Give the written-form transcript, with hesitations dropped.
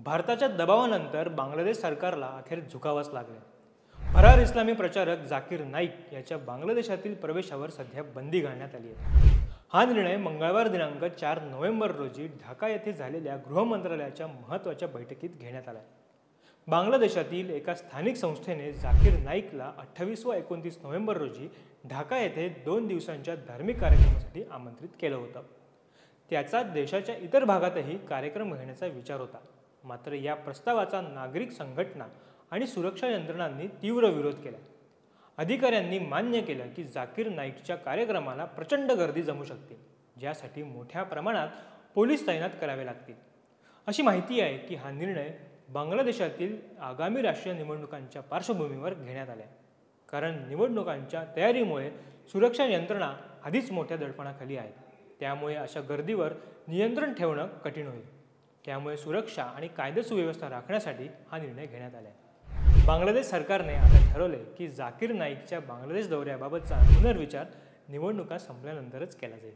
भारताच्या दबावानंतर बांगलादेश सरकारला अखेर झुकावंच लागले। फरार इस्लामी प्रचारक जाकीर नाईक याच्या बांगलादेशातील प्रवेशावर सध्या बंदी घालण्यात आली आहे। हा निर्णय मंगळवार दिनांक 4 नोव्हेंबर रोजी ढाका येथे झालेल्या गृह मंत्रालयाच्या महत्त्वाच्या बैठकीत घेण्यात आला। बांगलादेशातील एका स्थानिक संस्थेने जाकीर नाईकला 28 व 29 नोव्हेंबर रोजी ढाका येथे 2 दिवसांच्या धार्मिक कार्यक्रमासाठी आमंत्रित केलं होतं। त्याचा देशाच्या इतर भागातही कार्यक्रम घेण्याचा विचार होता। मात्र या प्रस्तावाचा नागरिक संघटना आणि सुरक्षा यंत्रणांनी तीव्र विरोध केला। अधिकाऱ्यांनी मान्य केलं की जाकीर नाईकच्या कार्यक्रमाला प्रचंड गर्दी जमू शकते, ज्यासाठी मोठ्या प्रमाणात पोलीस तैनात करावे लागतील। अशी माहिती आहे की हा निर्णय बांगलादेशातील आगामी राष्ट्रीय निवडणुकांच्या पार्श्वभूमीवर घेण्यात आला आहे, कारण निवडणुकांच्या तयारीमुळे सुरक्षा यंत्रणा आधीच मोठ्या दडपणाखाली आहेत। त्यामुळे अशा गर्दीवर नियंत्रण ठेवणं कठीण होईल। त्यामुळे सुरक्षा आणि कायदा सुव्यवस्था राखण्यासाठी हा निर्णय घेण्यात आला आहे। बांगलादेश सरकारने आता ठरवले की जाकीर नाईकच्या बांगलादेश दौऱ्याबाबतचा पुनर्विचार निवडणुका संपल्यानंतरच केला जाईल।